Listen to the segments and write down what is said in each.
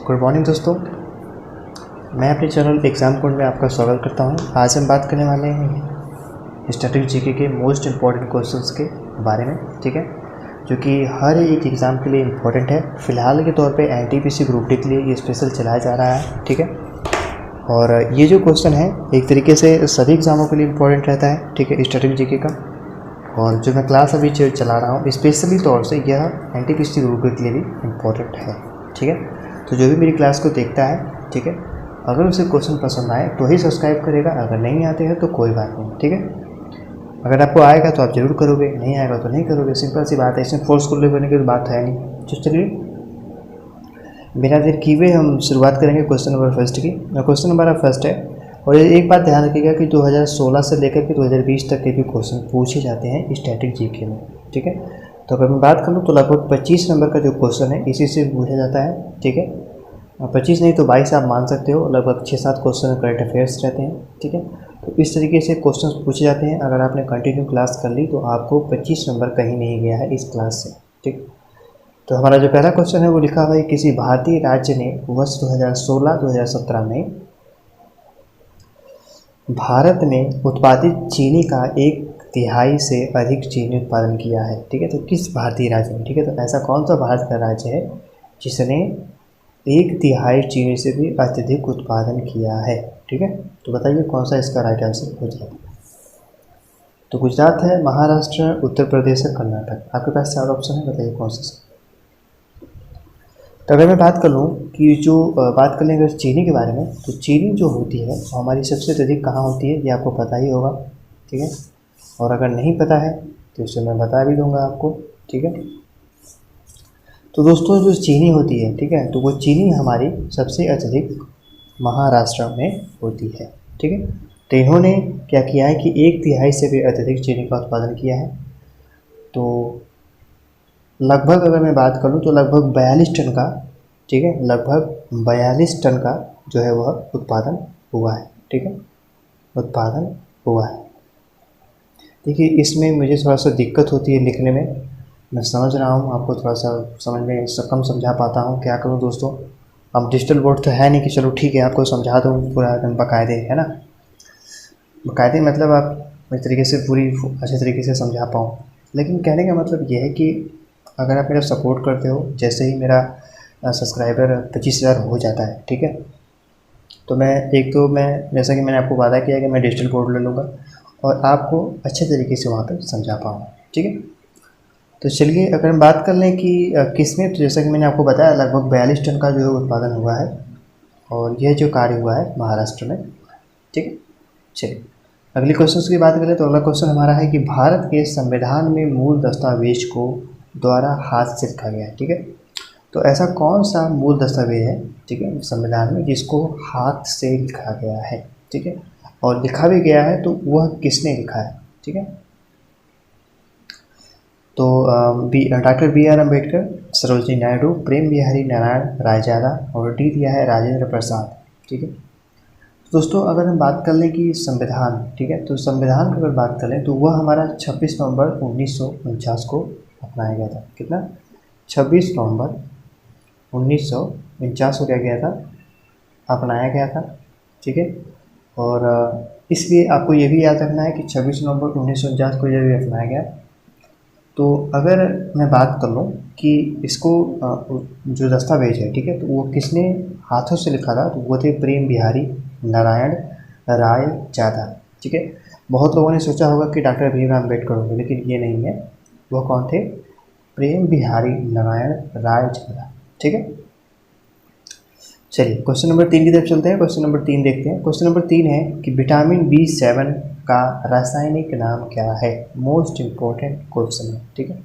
Good morning दोस्तों, मैं अपने चैनल एग्ज़ाम कोड में आपका स्वागत करता हूं। आज हम बात करने वाले हैं स्टैटिक जीके के मोस्ट इम्पॉर्टेंट क्वेश्चंस के बारे में, ठीक है, जो कि हर एक एग्ज़ाम के लिए इम्पॉर्टेंट है। फ़िलहाल के तौर पे एनटीपीसी ग्रुप डी के लिए ये स्पेशल चलाया जा रहा है, ठीक है। और ये जो क्वेश्चन है एक तरीके से सभी एग्ज़ामों के लिए इम्पॉर्टेंट रहता है, ठीक है, स्टैटिक जीके का। और जो मैं क्लास अभी चला रहा हूँ स्पेशली तौर से यह एनटीपीसी ग्रुप डी के लिए भी इम्पॉर्टेंट है, ठीक है। तो जो भी मेरी क्लास को देखता है, ठीक है, अगर उसे क्वेश्चन पसंद आए तो ही सब्सक्राइब करेगा, अगर नहीं आते हैं तो कोई बात नहीं, ठीक है। अगर आपको आएगा तो आप ज़रूर करोगे, नहीं आएगा तो नहीं करोगे, सिंपल सी बात है। इसमें फोर्स को लेकर की बात है नहीं। तो चलिए बिना देर किए हुए हम शुरुआत करेंगे क्वेश्चन नंबर फर्स्ट की। क्वेश्चन नंबर फर्स्ट है, और एक बात ध्यान रखिएगा कि 2016 से लेकर के 2020 तक के भी क्वेश्चन पूछे जाते हैं स्टैटिक जीके में, ठीक है। तो अगर मैं बात करूँ तो लगभग 25 नंबर का जो क्वेश्चन है इसी से पूछा जाता है, ठीक है। 25 नहीं तो 22 आप मान सकते हो। लगभग 6-7 क्वेश्चन करंट अफेयर्स रहते हैं, ठीक है। तो इस तरीके से क्वेश्चन पूछे जाते हैं। अगर आपने कंटिन्यू क्लास कर ली तो आपको 25 नंबर कहीं नहीं गया है इस क्लास से, ठीक। तो हमारा जो पहला क्वेश्चन है वो लिखा हुआ है, किसी भारतीय राज्य ने वर्ष 2016-2017 में भारत में उत्पादित चीनी का 1/3 से अधिक चीनी उत्पादन किया है, ठीक है। तो किस भारतीय राज्य में, ठीक है, तो ऐसा कौन सा भारत का राज्य है जिसने 1/3 चीनी से भी अत्यधिक उत्पादन किया है, ठीक है। तो बताइए कौन सा इसका राइट आंसर हो जाएगा। तो गुजरात है, महाराष्ट्र, उत्तर प्रदेश है, कर्नाटक। आपके पास 4 ऑप्शन है, बताइए कौन सा। तो अगर मैं बात कर लूँ कि जो बात कर लें अगर चीनी के बारे में, तो चीनी जो होती है वो हमारी सबसे अधिक कहाँ होती है ये आपको पता ही होगा, ठीक है। और अगर नहीं पता है तो इसे मैं बता भी दूंगा आपको, ठीक है। तो दोस्तों जो चीनी होती है, ठीक है, तो वो चीनी हमारी सबसे अत्यधिक महाराष्ट्र में होती है, ठीक है। तो इन्होंने क्या किया है कि 1/3 से भी अत्यधिक चीनी का उत्पादन किया है। तो लगभग अगर मैं बात करूं तो लगभग 42 टन का, ठीक है, लगभग 42 टन का जो है वह उत्पादन हुआ है, ठीक है, उत्पादन हुआ है। देखिए इसमें मुझे थोड़ा सा दिक्कत होती है लिखने में, मैं समझ रहा हूँ, आपको थोड़ा सा समझ में कम समझा पाता हूँ। क्या करूँ दोस्तों, अब डिजिटल बोर्ड तो है नहीं कि चलो ठीक है आपको समझा दूँ पूरा एकदम बाकायदे, है ना। बाकायदे मतलब आप इस तरीके से पूरी अच्छे तरीके से समझा पाऊँ। लेकिन कहने का मतलब ये है कि अगर आप मेरा सपोर्ट करते हो, जैसे ही मेरा सब्सक्राइबर 25,000 हो जाता है, ठीक है, तो मैं जैसा कि मैंने आपको वादा किया कि मैं डिजिटल बोर्ड ले लूँगा और आपको अच्छे तरीके से वहाँ पर समझा पाऊँ, ठीक है। तो चलिए अगर हम बात कर लें कि किसमें, तो जैसा कि मैंने आपको बताया लगभग 42 टन का जो है उत्पादन हुआ है और यह जो कार्य हुआ है महाराष्ट्र में, ठीक है। चलिए अगले क्वेश्चन की बात करें तो अगला क्वेश्चन हमारा है कि भारत के संविधान में मूल दस्तावेज को द्वारा हाथ से लिखा गया है, ठीक है। तो ऐसा कौन सा मूल दस्तावेज है, ठीक है, संविधान में जिसको हाथ से लिखा गया है, ठीक है, और लिखा भी गया है तो वह किसने लिखा है, ठीक है। तो डॉक्टर BR अम्बेडकर, सरोजिनी नायडू, प्रेम बिहारी नारायण रायजादा, और डी दिया है राजेंद्र प्रसाद, ठीक है। दोस्तों अगर हम बात कर लें कि संविधान, ठीक है, तो संविधान की अगर बात करें तो वह हमारा 26 नवंबर 1949 को अपनाया गया था। कितना, 26 नवंबर 1949 को क्या गया था, अपनाया गया था, ठीक है। और इसलिए आपको ये भी याद रखना है कि 26 नवंबर 1949 को यह भी अपनाया गया। तो अगर मैं बात कर लूँ कि इसको जो दस्तावेज है, ठीक है, तो वो किसने हाथों से लिखा था, तो वो थे प्रेम बिहारी नारायण रायजादा, ठीक है। बहुत लोगों ने सोचा होगा कि डॉक्टर भीमराव अम्बेडकर होंगे, लेकिन ये नहीं है। वो कौन थे, प्रेम बिहारी नारायण रायजादा, ठीक है। चलिए क्वेश्चन नंबर 3 की तरफ चलते हैं। क्वेश्चन नंबर 3 देखते हैं। क्वेश्चन नंबर 3 है कि विटामिन B7 का रासायनिक नाम क्या है। मोस्ट इम्पोर्टेंट क्वेश्चन है, ठीक है।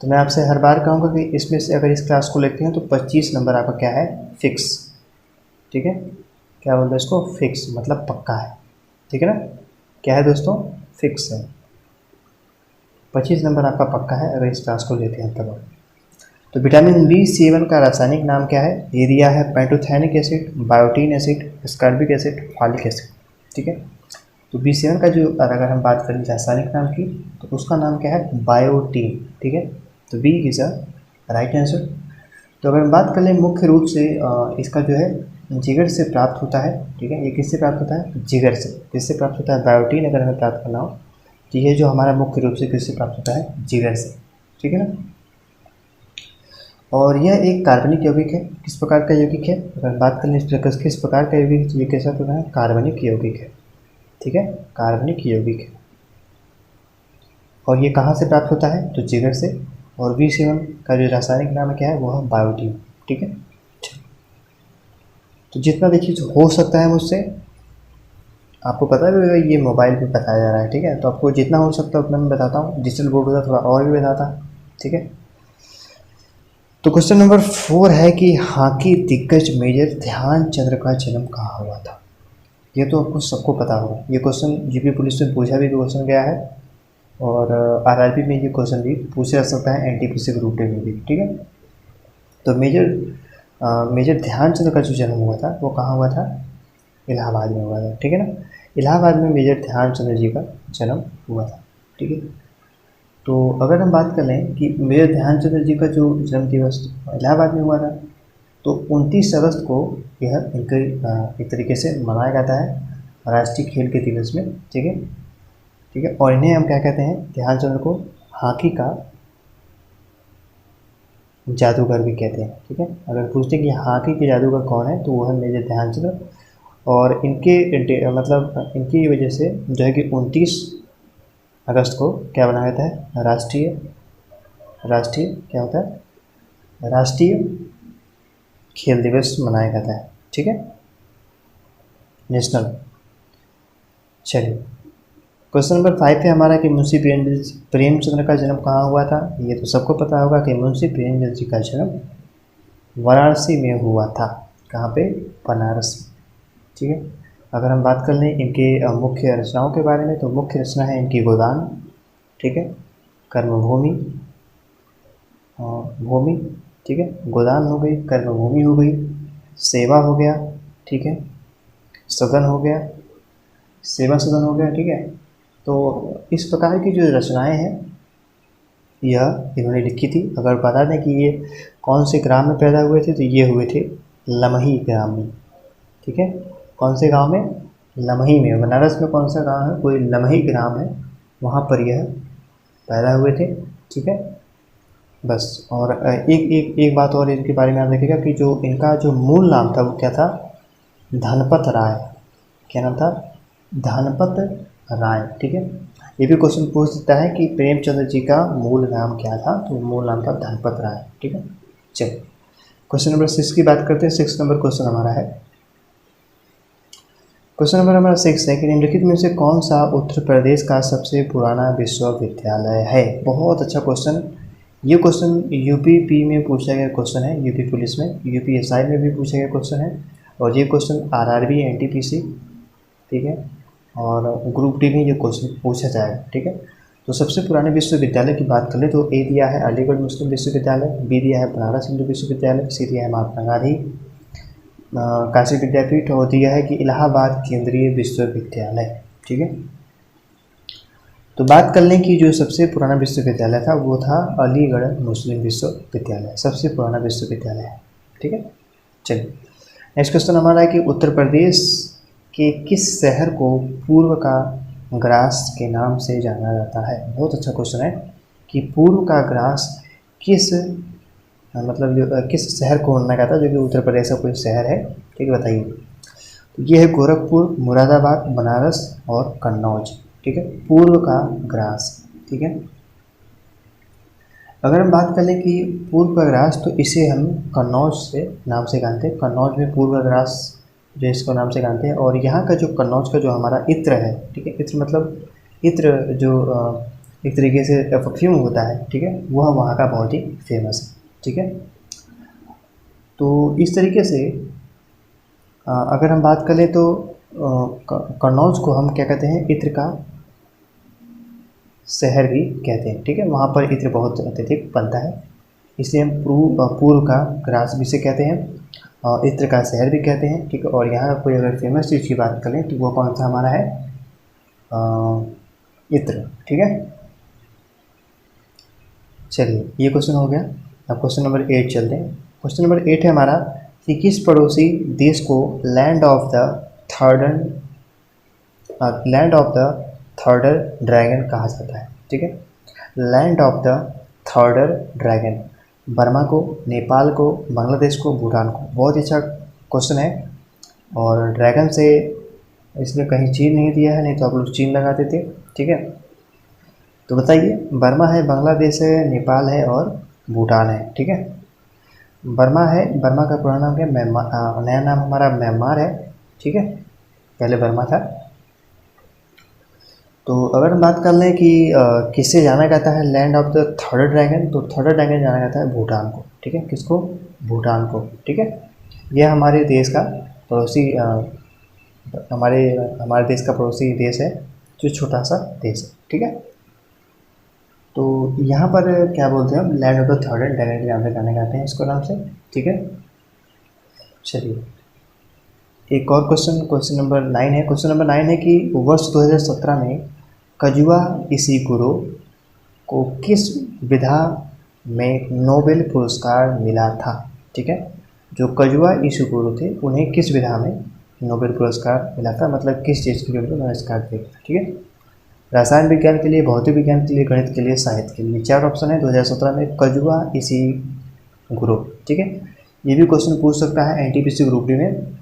तो मैं आपसे हर बार कहूँगा कि इसमें से अगर इस क्लास को लेते हैं तो 25 नंबर आपका क्या है, फिक्स, ठीक है। क्या बोलते हैं इसको, फिक्स मतलब पक्का है, ठीक है ना। क्या है दोस्तों, फिक्स है। 25 नंबर आपका पक्का है अगर इस क्लास को लेते हैं तब। तो विटामिन B7 का रासायनिक नाम क्या है, ये दिया है pantothenic acid, biotin acid, ascorbic acid, folic acid, ठीक है। तो B7 का जो अगर हम बात करें रासायनिक नाम की तो उसका नाम क्या है, बायोटीन, ठीक है। तो B is a right answer. तो अगर हम बात कर लें मुख्य रूप से इसका जो है जिगर से प्राप्त होता है, ठीक है। ये किससे प्राप्त होता है? जिगर से। किससे प्राप्त होता है? बायोटीन अगर हमें प्राप्त करना हो तो ये जो हमारा मुख्य रूप से किससे प्राप्त होता है? जिगर से, ठीक है ना। और यह एक कार्बनिक यौगिक है। किस प्रकार का यौगिक है? अगर बात करें किस प्रकार का यौगिक, तो ये कैसा होता है? कार्बनिक यौगिक है, ठीक है, कार्बनिक यौगिक है। और ये कहाँ से प्राप्त होता है? तो जिगर से। और B7 का जो रासायनिक नाम है क्या है? वो है बायोटीन, ठीक है। तो जितना देखिए जो हो सकता है मुझसे, आपको पता है ये मोबाइल पे बताया जा रहा है, ठीक है। तो आपको जितना हो सकता है उतना मैं बताता हूँ। डिजिटल बोर्ड होता थोड़ा और भी बताता, ठीक है। तो क्वेश्चन नंबर 4 है कि हॉकी दिग्गज मेजर ध्यानचंद्र का जन्म कहाँ हुआ था? ये तो आपको सबको पता होगा। ये क्वेश्चन यूपी पुलिस में पूछा भी क्वेश्चन गया है, और आरआरबी में ये क्वेश्चन भी पूछा जा सकता है, एनटीपीसी ग्रुप डी में भी, ठीक है। तो मेजर ध्यानचंद का जो जन्म हुआ था वो कहाँ हुआ था? इलाहाबाद में हुआ था, ठीक है ना। इलाहाबाद में मेजर ध्यानचंद जी का जन्म हुआ था, ठीक है। तो अगर हम बात कर लें कि मेजर ध्यानचंद जी का जो जन्म दिवस इलाहाबाद में हुआ था, तो 29 अगस्त को यह इनके एक तरीके से मनाया जाता है राष्ट्रीय खेल के दिवस में, ठीक है, ठीक है। और इन्हें हम क्या कहते हैं? ध्यानचंद को हॉकी का जादूगर भी कहते हैं, ठीक है। अगर पूछते हैं कि हॉकी के जादूगर कौन है, तो वो है मेजर ध्यानचंद। और मतलब इनकी वजह से जो है कि 29 अगस्त को क्या बनाया जाता है? राष्ट्रीय क्या होता है? राष्ट्रीय खेल दिवस मनाया जाता है, ठीक है, नेशनल। चलिए क्वेश्चन नंबर 5 है हमारा कि मुंशी प्रेमचंद्र का जन्म कहाँ हुआ था? ये तो सबको पता होगा कि मुंशी प्रेमचंद्र जी का जन्म वाराणसी में हुआ था। कहाँ पे? बनारस में, ठीक है। अगर हम बात कर लें इनके मुख्य रचनाओं के बारे में, तो मुख्य रचना है इनकी गोदान, ठीक है, कर्मभूमि, भूमि, ठीक है, गोदान हो गई, कर्मभूमि हो गई, सेवा हो गया, ठीक है, सदन हो गया, सेवा सदन हो गया, ठीक है। तो इस प्रकार की जो रचनाएं हैं यह इन्होंने लिखी थी। अगर बता दें कि ये कौन से ग्राम में पैदा हुए थे, तो ये हुए थे लमही ग्राम में, ठीक है। कौन से गांव में? लमही में। बनारस में कौन सा गांव है? कोई लमही ग्राम है, वहाँ पर यह पैदा हुए थे, ठीक है। बस। और एक बात और इनके बारे में आप देखिएगा कि जो इनका जो मूल नाम था वो क्या था? धनपत राय। क्या नाम था? धनपत राय, ठीक है। ये भी क्वेश्चन पूछ सकता है कि प्रेमचंद्र जी का मूल नाम क्या था, तो मूल नाम था धनपत राय, ठीक है। चलिए क्वेश्चन नंबर 6 की बात करते हैं। 6 नंबर क्वेश्चन हमारा है, क्वेश्चन नंबर हमारा 6 है कि निम्नलिखित में से कौन सा उत्तर प्रदेश का सबसे पुराना विश्वविद्यालय है? बहुत अच्छा क्वेश्चन। ये क्वेश्चन यूपी में पूछा गया क्वेश्चन है, यूपी पुलिस में, यूपीएसआई में भी पूछा गया क्वेश्चन है, और ये क्वेश्चन आरआरबी एनटीपीसी, ठीक है, और ग्रुप डी में ये क्वेश्चन पूछा जाएगा, ठीक है। तो सबसे पुराने विश्वविद्यालय की बात करें तो ए दिया है अलीगढ़ मुस्लिम विश्वविद्यालय, बी दिया है बनारस हिंदू विश्वविद्यालय, सी दिया है महात्मा गांधी काशी विद्यापीठ, और दिया है कि इलाहाबाद केंद्रीय विश्वविद्यालय, ठीक है। तो बात कर लें कि जो सबसे पुराना विश्वविद्यालय था वो था अलीगढ़ मुस्लिम विश्वविद्यालय, सबसे पुराना विश्वविद्यालय है, ठीक है। चलिए नेक्स्ट क्वेश्चन हमारा है कि उत्तर प्रदेश के किस शहर को पूर्व का ग्रास के नाम से जाना जाता है? बहुत अच्छा क्वेश्चन है कि पूर्व का ग्रास किस मतलब जो किस शहर को माना जाता है, जो कि उत्तर प्रदेश का कोई शहर है, ठीक है, बताइए। तो ये है गोरखपुर, मुरादाबाद, बनारस और कन्नौज, ठीक है, पूर्व का ग्रास, ठीक है। अगर हम बात कर लें कि पूर्व का ग्रास, तो इसे हम कन्नौज से नाम से जानते हैं। कन्नौज में पूर्व ग्रास जो इसको नाम से जानते हैं। और यहाँ का जो कन्नौज का जो हमारा इत्र है, ठीक है, इत्र मतलब इत्र जो एक तरीके से परफ्यूम होता है, ठीक है, वह वहाँ का बहुत ही फेमस है, ठीक है। तो इस तरीके से अगर हम बात करें तो कन्नौज को हम क्या कहते हैं? इत्र का शहर भी कहते हैं, ठीक है। वहाँ पर इत्र बहुत अत्यधिक बनता है, इसलिए हम पूर्व का ग्रास भी से कहते हैं, इत्र का शहर भी कहते हैं, ठीक है। और यहाँ कोई अगर फेमस चीज़ की बात करें तो वो कौन सा हमारा है? इत्र, ठीक है। चलिए ये क्वेश्चन हो गया। अब क्वेश्चन नंबर 8 चलते हैं। क्वेश्चन नंबर 8 है हमारा कि किस पड़ोसी देश को land of the thunder dragon कहा जाता है। ठीक है, land of the thunder dragon, Burma को, नेपाल को, बांग्लादेश को, भूटान को। बहुत ही अच्छा क्वेश्चन है। और ड्रैगन से इसमें कहीं चीन नहीं दिया है, नहीं तो आप लोग चीन लगा देते। ठीक है, तो बताइए, बर्मा है, बांग्लादेश है, नेपाल है और भूटान है। ठीक है, बर्मा है, बर्मा का पुराना नाम क्या है? म्यांमार, नया नाम हमारा म्यांमार है। ठीक है, पहले बर्मा था। तो अगर हम बात कर लें कि किससे जाना जाता है land of the third dragon, तो थर्ड ड्रैगन जाना जाता है भूटान को। ठीक है, किसको? भूटान को। ठीक है, यह हमारे देश का पड़ोसी हमारे देश का पड़ोसी देश है, जो छोटा सा देश है। ठीक है, तो यहाँ पर क्या बोलते हैं हम, land of the third dragon के नाम से जाने जाते हैं इसको नाम से। ठीक है, चलिए एक और क्वेश्चन नंबर 9 है। क्वेश्चन नंबर 9 है कि वर्ष 2017 में कजुआ इशिगुरो को किस विधा में नोबेल पुरस्कार मिला था? ठीक है, जो कजुआ इशिगुरो थे उन्हें किस विधा में नोबेल पुरस्कार मिला था, मतलब किस चीज़ के लिए उनको पुरस्कार दिया। ठीक है, रसायन विज्ञान के लिए, भौतिक विज्ञान के लिए, गणित के लिए, साहित्य के लिए। 4 ऑप्शन है 2017 में कजुआ इशिगुरो। ठीक है, ये भी क्वेश्चन पूछ सकता है एनटीपीसी ग्रुप डी में।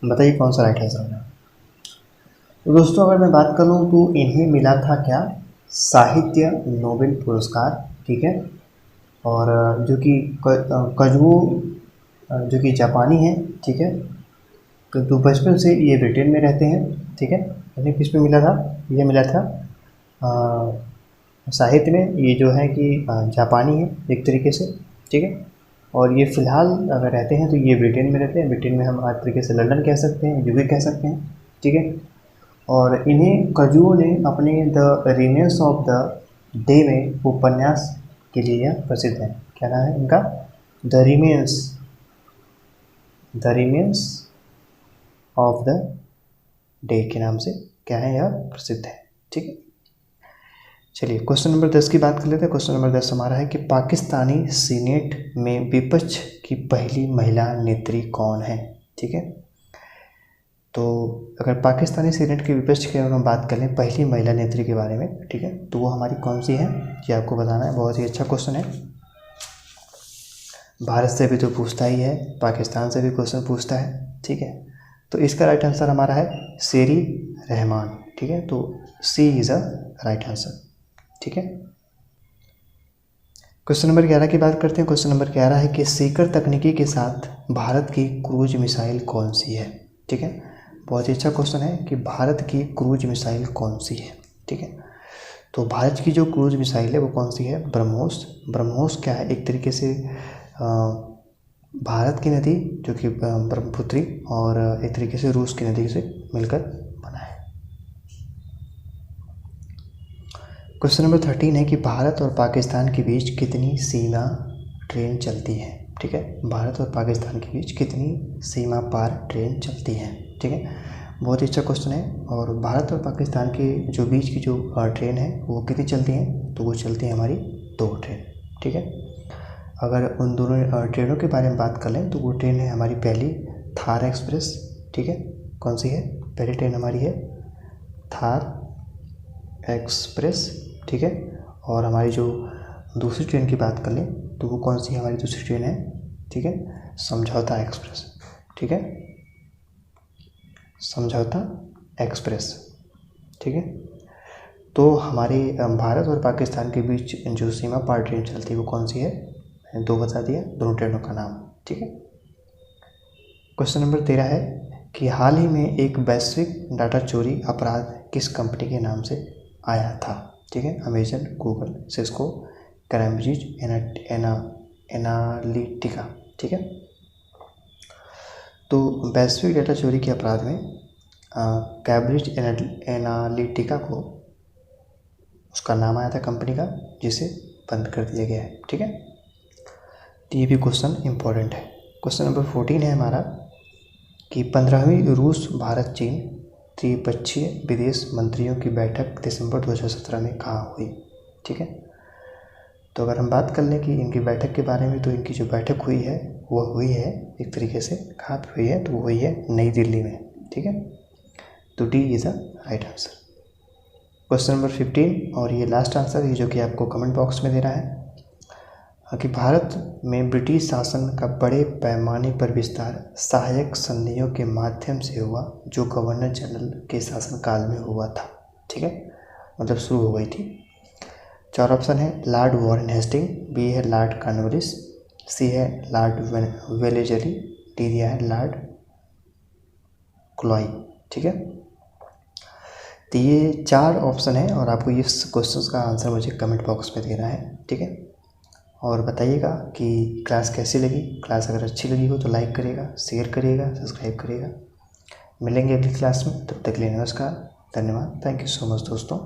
बताइए कौन सा राइट आंसर है। तो दोस्तों अगर मैं बात करूँ तो इन्हें मिला था क्या? साहित्य नोबेल पुरस्कार। ठीक है, और जो कि कजुओ जो कि जापानी है। ठीक है, तो बचपन से ये ब्रिटेन में रहते हैं। ठीक है, इन्हें किस पे मिला था? ये मिला था साहित्य में। ये जो है कि जापानी है एक तरीके से। ठीक है, और ये फ़िलहाल अगर रहते हैं तो ये ब्रिटेन में रहते हैं। ब्रिटेन में हम आज तरीके से लंदन कह सकते हैं, यूके कह सकते हैं। ठीक है, और इन्हें कजुओं ने अपने the remains of the day में उपन्यास के लिए यह प्रसिद्ध है। क्या नाम है इनका? The remains of the day के नाम से क्या है, यह प्रसिद्ध है। ठीक है, चलिए क्वेश्चन नंबर 10 की बात कर लेते हैं। क्वेश्चन नंबर 10 हमारा है कि पाकिस्तानी सीनेट में विपक्ष की पहली महिला नेत्री कौन है? ठीक है, तो अगर पाकिस्तानी सीनेट के विपक्ष की अगर हम बात करें पहली महिला नेत्री के बारे में, ठीक है, तो वो हमारी कौन सी है, ये आपको बताना है। बहुत ही अच्छा क्वेश्चन है। भारत से भी तो पूछता ही है, पाकिस्तान से भी क्वेश्चन पूछता है। ठीक है, तो इसका राइट आंसर हमारा है शेरी रहमान। ठीक है, तो सी इज़ अ राइट आंसर। ठीक है, क्वेश्चन नंबर 11 की बात करते हैं। क्वेश्चन नंबर 11 है कि सीकर तकनीकी के साथ भारत की क्रूज मिसाइल कौन सी है? ठीक है, बहुत ही अच्छा क्वेश्चन है कि भारत की क्रूज मिसाइल कौन सी है। ठीक है, तो भारत की जो क्रूज मिसाइल है वो कौन सी है? ब्रह्मोस। ब्रह्मोस क्या है? एक तरीके से भारत की नदी जो कि ब्रह्मपुत्री और एक तरीके से रूस की नदी से मिलकर बना है। क्वेश्चन नंबर 13 है कि भारत और पाकिस्तान के बीच कितनी सीमा ट्रेन चलती है? ठीक है, भारत और पाकिस्तान के बीच कितनी सीमा पार ट्रेन चलती है? ठीक है, बहुत ही अच्छा क्वेश्चन है। और भारत और पाकिस्तान के जो बीच की जो ट्रेन है वो कितनी चलती हैं? तो वो चलती है हमारी 2 ट्रेन। ठीक है, अगर उन दोनों ट्रेनों के बारे में बात कर लें तो वो ट्रेन है हमारी पहली थार एक्सप्रेस। ठीक है, कौन सी है? पहली ट्रेन हमारी है थार एक्सप्रेस। ठीक है, और हमारी जो दूसरी ट्रेन की बात कर लें तो वो कौन सी हमारी दूसरी ट्रेन है? ठीक है, समझौता एक्सप्रेस। ठीक है, समझौता एक्सप्रेस। ठीक है, तो हमारे भारत और पाकिस्तान के बीच जो सीमा पार ट्रेन चलती है वो कौन सी है? मैंने 2 बता दिया दोनों ट्रेनों का नाम। ठीक है, क्वेश्चन नंबर 13 है कि हाल ही में एक वैश्विक डाटा चोरी अपराध किस कंपनी के नाम से आया था? ठीक है, Amazon, Google, Cisco, Cambridge Analytica. ठीक है, तो वैश्विक डाटा चोरी के अपराध में कैम्ब्रिज एनालिटिका को उसका नाम आया था कंपनी का, जिसे बंद कर दिया गया है। ठीक है, तो ये भी क्वेश्चन इम्पोर्टेंट है। क्वेश्चन नंबर 14 है हमारा कि 15वीं रूस भारत चीन त्रिपक्षीय विदेश मंत्रियों की बैठक दिसंबर 2017 में कहाँ हुई? ठीक है, तो अगर हम बात कर लें कि इनकी बैठक के बारे में, तो इनकी जो बैठक हुई है वो हुई है एक तरीके से, कहाँ पे हुई है, तो वो हुई है नई दिल्ली में। ठीक है, तो D is the right answer. Question number 15 और ये लास्ट आंसर है जो कि आपको कमेंट बॉक्स में देना है कि भारत में ब्रिटिश शासन का बड़े पैमाने पर विस्तार सहायक संधियों के माध्यम से हुआ जो गवर्नर जनरल के शासनकाल में हुआ था। ठीक है, मतलब शुरू हो गई थी। 4 ऑप्शन है लॉर्ड वॉरेन हेस्टिंग, बी है लॉर्ड कॉर्नवालिस, सी है लॉर्ड वेलेस्ली, डी दिया है लॉर्ड क्लॉय। ठीक है, तो ये 4 ऑप्शन है और आपको इस क्वेश्चन का आंसर मुझे कमेंट बॉक्स में देना है। ठीक है, और बताइएगा कि क्लास कैसी लगी। क्लास अगर अच्छी लगी हो तो लाइक करिएगा, शेयर करिएगा, सब्सक्राइब करिएगा। मिलेंगे अगली क्लास में, तब तक के लिए नमस्कार, धन्यवाद, थैंक यू सो मच दोस्तों।